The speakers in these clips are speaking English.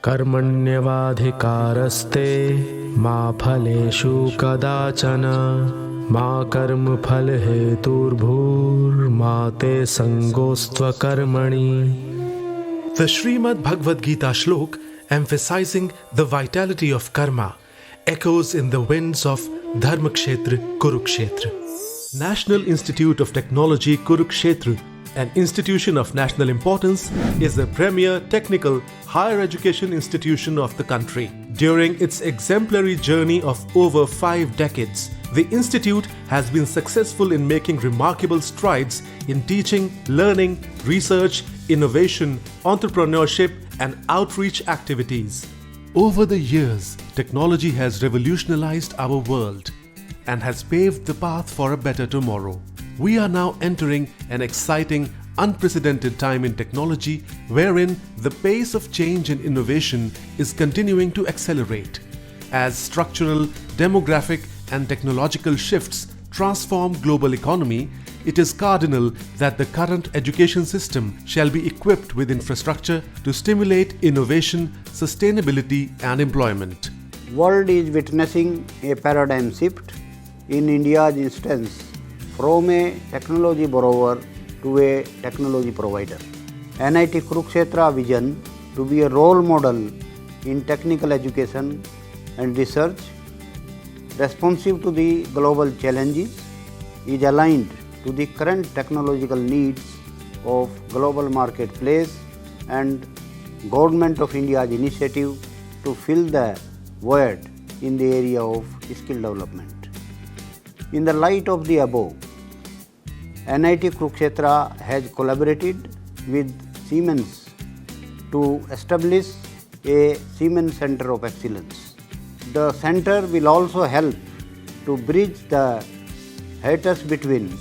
कर्मण्येवाधिकारस्ते मा फलेषु कदाचन मा कर्मफलहेतुर्भूर्मा ते संगोऽस्त्वकर्मणि. The Srimad Bhagavad Gita shlok emphasizing the vitality of karma echoes in the winds of Dharmakshetra, Kurukshetra. National Institute of Technology Kurukshetra, an institution of national importance, is the premier technical higher education institution of the country. During its exemplary journey of over 5 decades, the institute has been successful in making remarkable strides in teaching, learning, research, innovation, entrepreneurship, and outreach activities. Over the years, technology has revolutionized our world and has paved the path for a better tomorrow. We are now entering an exciting, unprecedented time in technology wherein the pace of change and innovation is continuing to accelerate. As structural, demographic, and technological shifts transform global economy, it is cardinal that the current education system shall be equipped with infrastructure to stimulate innovation, sustainability, and employment. World is witnessing a paradigm shift in India's instance from a technology borrower to a technology provider. NIT Kurukshetra vision to be a role model in technical education and research, responsive to the global challenges, is aligned to the current technological needs of global marketplace and Government of India's initiative to fill the void in the area of skill development. In the light of the above, NIT Kurukshetra has collaborated with Siemens to establish a Siemens Center of Excellence. The center will also help to bridge the hiatus between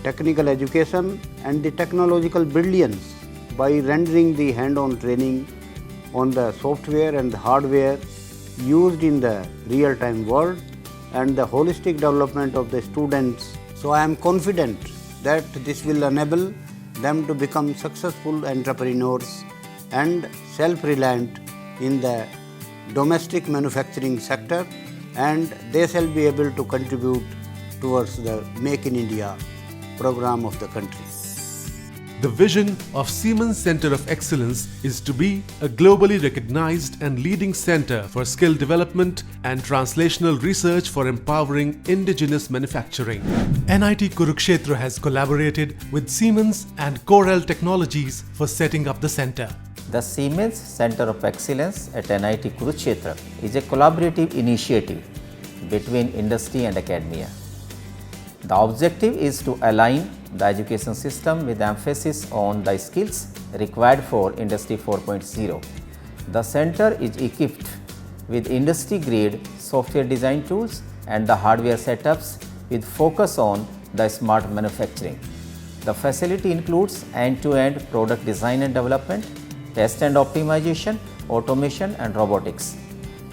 technical education and the technological brilliance by rendering the hand-on training on the software and the hardware used in the real-time world and the holistic development of the students. So I am confident that this will enable them to become successful entrepreneurs and self-reliant in the domestic manufacturing sector, and they shall be able to contribute towards the Make in India program of the country. The vision of Siemens Center of Excellence is to be a globally recognized and leading center for skill development and translational research for empowering indigenous manufacturing. NIT Kurukshetra has collaborated with Siemens and Corel Technologies for setting up the center. The Siemens Center of Excellence at NIT Kurukshetra is a collaborative initiative between industry and academia. The objective is to align the education system with emphasis on the skills required for Industry 4.0. The center is equipped with industry-grade software design tools and the hardware setups with focus on the smart manufacturing. The facility includes end-to-end product design and development, test and optimization, automation and robotics.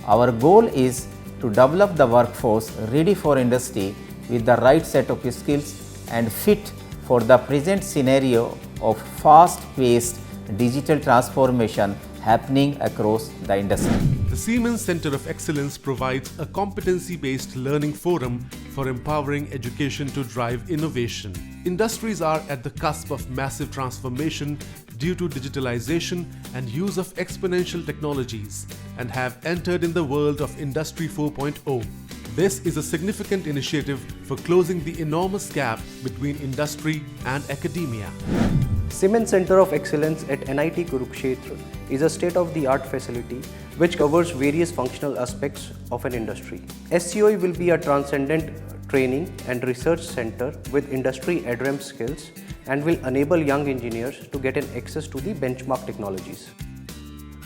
Our goal is to develop the workforce ready for industry with the right set of skills and fit for the present scenario of fast-paced digital transformation happening across the industry. The Siemens Center of Excellence provides a competency-based learning forum for empowering education to drive innovation. Industries are at the cusp of massive transformation due to digitalization and use of exponential technologies and have entered in the world of Industry 4.0. This is a significant initiative for closing the enormous gap between industry and academia. Siemens Center of Excellence at NIT Kurukshetra is a state-of-the-art facility which covers various functional aspects of an industry. SCOE will be a transcendent training and research center with industry-adherent skills and will enable young engineers to get an access to the benchmark technologies.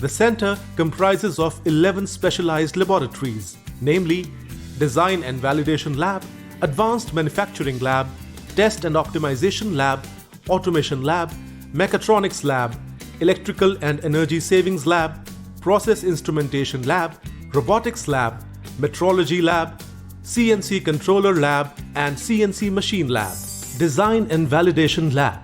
The center comprises of 11 specialized laboratories, namely Design and Validation Lab, Advanced Manufacturing Lab, Test and Optimization Lab, Automation Lab, Mechatronics Lab, Electrical and Energy Savings Lab, Process Instrumentation Lab, Robotics Lab, Metrology Lab, CNC Controller Lab and CNC Machine Lab. Design and Validation Lab.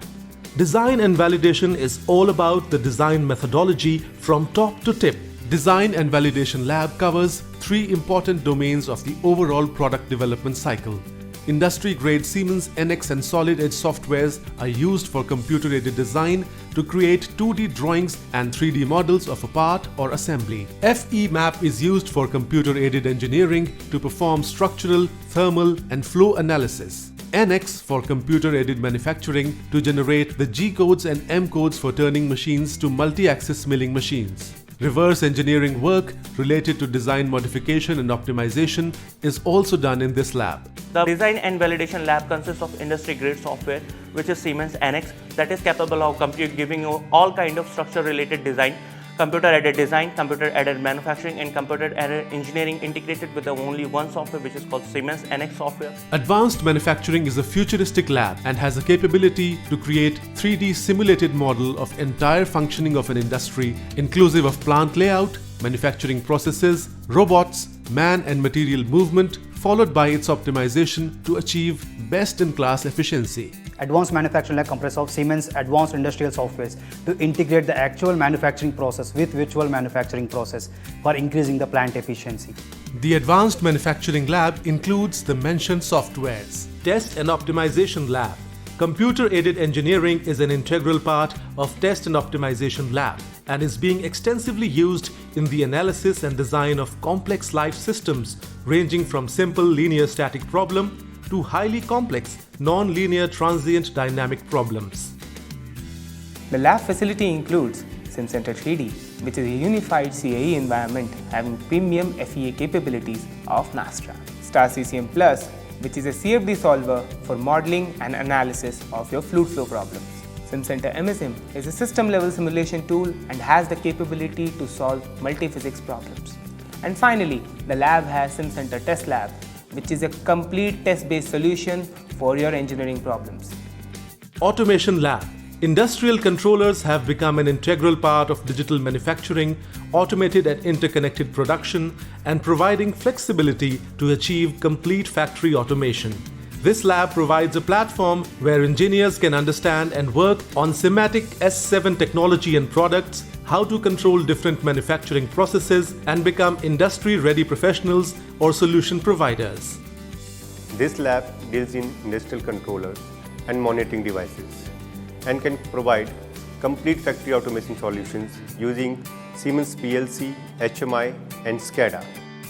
Design and validation is all about the design methodology from top to tip. Design and Validation Lab covers 3 important domains of the overall product development cycle. Industry-grade Siemens NX and Solid Edge softwares are used for computer-aided design to create 2D drawings and 3D models of a part or assembly. FE-MAP is used for computer-aided engineering to perform structural, thermal, and flow analysis. NX for computer-aided manufacturing to generate the G-codes and M-codes for turning machines to multi-axis milling machines. Reverse engineering work related to design modification and optimization is also done in this lab. The Design and Validation Lab consists of industry-grade software, which is Siemens NX, that is capable of giving you all kind of structure-related design, computer-aided design, computer-aided manufacturing, and computer-aided engineering integrated with the only one software, which is called Siemens NX software. Advanced Manufacturing is a futuristic lab and has a capability to create 3D simulated model of entire functioning of an industry, inclusive of plant layout, manufacturing processes, robots, man and material movement, followed by its optimization to achieve best-in-class efficiency. Advanced Manufacturing Lab consists of Siemens Advanced Industrial Softwares to integrate the actual manufacturing process with virtual manufacturing process for increasing the plant efficiency. The Advanced Manufacturing Lab includes the mentioned softwares. Test and Optimization Lab. Computer-aided engineering is an integral part of Test and Optimization Lab and is being extensively used in the analysis and design of complex life systems ranging from simple linear static problem to highly complex non-linear transient dynamic problems. The lab facility includes SimCenter 3D, which is a unified CAE environment having premium FEA capabilities of Nastra. StarCCM Plus, which is a CFD solver for modeling and analysis of your fluid flow problems. SimCenter MSIM is a system-level simulation tool and has the capability to solve multi-physics problems. And finally, the lab has SimCenter Test Lab, which is a complete test-based solution for your engineering problems. Automation Lab. Industrial controllers have become an integral part of digital manufacturing, automated and interconnected production, and providing flexibility to achieve complete factory automation. This lab provides a platform where engineers can understand and work on SIMATIC S7 technology and products, how to control different manufacturing processes, and become industry-ready professionals or solution providers. This lab deals in industrial controllers and monitoring devices and can provide complete factory automation solutions using Siemens PLC, HMI, and SCADA.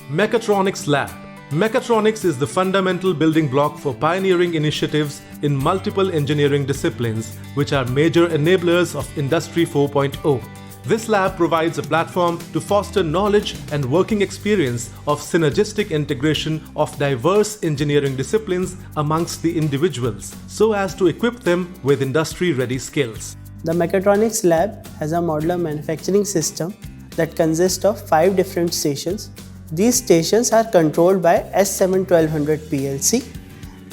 Mechatronics Lab. Mechatronics is the fundamental building block for pioneering initiatives in multiple engineering disciplines, which are major enablers of Industry 4.0. This lab provides a platform to foster knowledge and working experience of synergistic integration of diverse engineering disciplines amongst the individuals, so as to equip them with industry-ready skills. The Mechatronics Lab has a modular manufacturing system that consists of 5 different stations. These stations are controlled by S7-1200 PLC,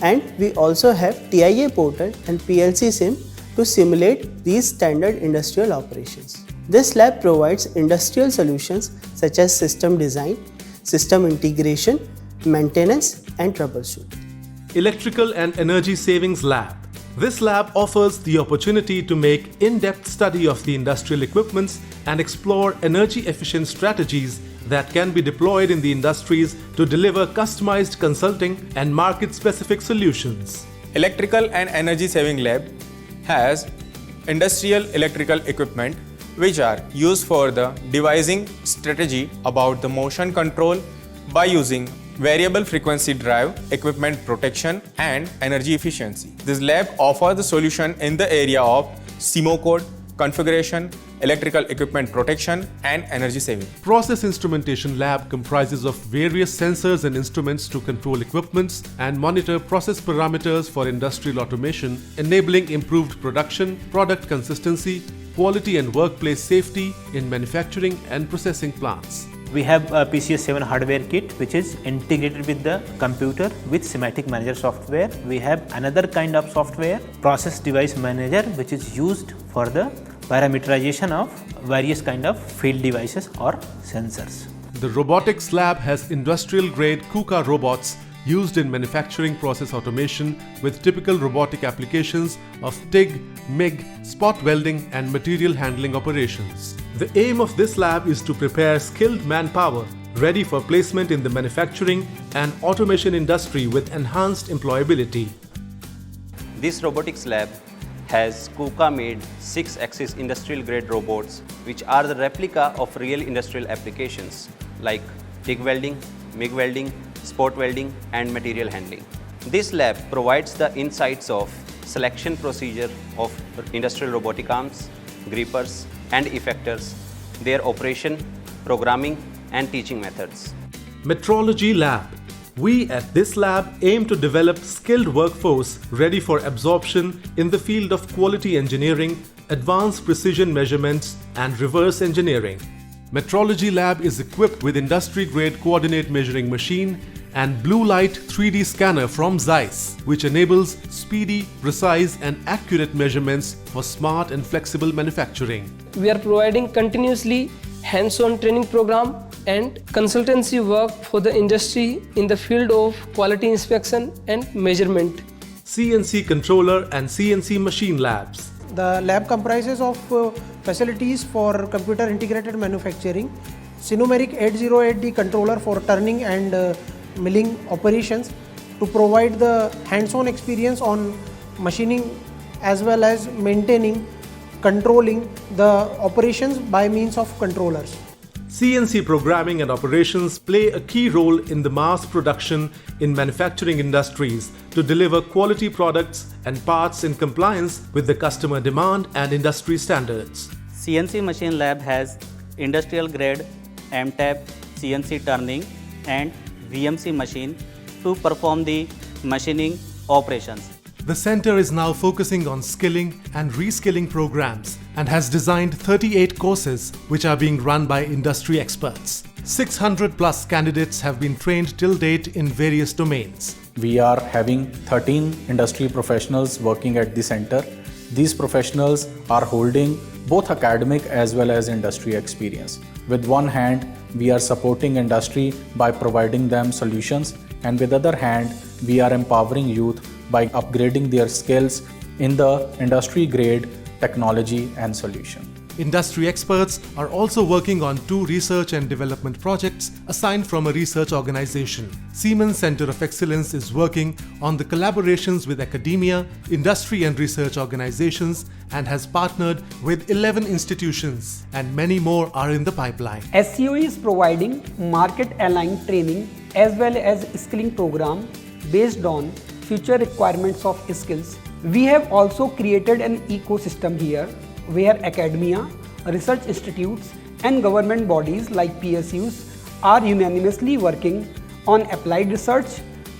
and we also have TIA portal and PLC sim to simulate these standard industrial operations. This lab provides industrial solutions such as system design, system integration, maintenance, and troubleshooting. Electrical and Energy Savings Lab. This lab offers the opportunity to make in-depth study of the industrial equipments and explore energy-efficient strategies that can be deployed in the industries to deliver customized consulting and market-specific solutions. Electrical and Energy Saving Lab has industrial electrical equipment which are used for the devising strategy about the motion control by using variable frequency drive, equipment protection, and energy efficiency. This lab offers the solution in the area of CMO code, configuration, electrical equipment protection, and energy saving. Process Instrumentation Lab comprises of various sensors and instruments to control equipments and monitor process parameters for industrial automation, enabling improved production, product consistency, quality and workplace safety in manufacturing and processing plants. We have a PCS7 hardware kit which is integrated with the computer with SIMATIC Manager software. We have another kind of software, Process Device Manager, which is used for the parameterization of various kind of field devices or sensors. The Robotics Lab has industrial-grade KUKA robots used in manufacturing process automation with typical robotic applications of TIG, MIG, spot welding and material handling operations. The aim of this lab is to prepare skilled manpower ready for placement in the manufacturing and automation industry with enhanced employability. This robotics lab has KUKA made 6-axis industrial grade robots which are the replica of real industrial applications like TIG welding, MIG welding, spot welding and material handling. This lab provides the insights of selection procedure of industrial robotic arms, grippers and effectors, their operation, programming and teaching methods. Metrology Lab. We at this lab aim to develop skilled workforce ready for absorption in the field of quality engineering, advanced precision measurements and reverse engineering. Metrology Lab is equipped with industry-grade coordinate measuring machine and blue light 3D scanner from Zeiss, which enables speedy, precise and accurate measurements for smart and flexible manufacturing. We are providing continuously hands-on training program and consultancy work for the industry in the field of quality inspection and measurement. CNC controller and CNC machine labs. The lab comprises of facilities for computer integrated manufacturing, Sinomeric 808D controller for turning and milling operations to provide the hands-on experience on machining as well as maintaining, controlling the operations by means of controllers. CNC programming and operations play a key role in the mass production in manufacturing industries to deliver quality products and parts in compliance with the customer demand and industry standards. CNC machine lab has industrial grade MTAP, CNC turning and VMC machine to perform the machining operations. The center is now focusing on skilling and reskilling programs and has designed 38 courses which are being run by industry experts. 600 plus candidates have been trained till date in various domains. We are having 13 industry professionals working at the center. These professionals are holding both academic as well as industry experience. With one hand, we are supporting industry by providing them solutions, and with other hand, we are empowering youth by upgrading their skills in the industry grade technology and solution. Industry experts are also working on 2 research and development projects assigned from a research organization. Siemens Center of Excellence is working on the collaborations with academia, industry and research organizations and has partnered with 11 institutions, and many more are in the pipeline. SCOE is providing market-aligned training as well as skilling program based on future requirements of skills. We have also created an ecosystem here where academia, research institutes and government bodies like PSUs are unanimously working on applied research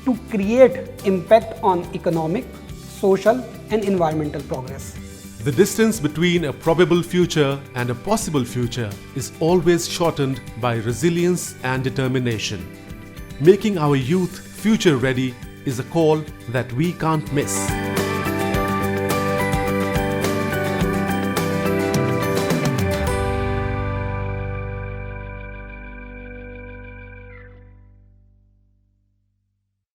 to create impact on economic, social and environmental progress. The distance between a probable future and a possible future is always shortened by resilience and determination. Making our youth future ready is a call that we can't miss.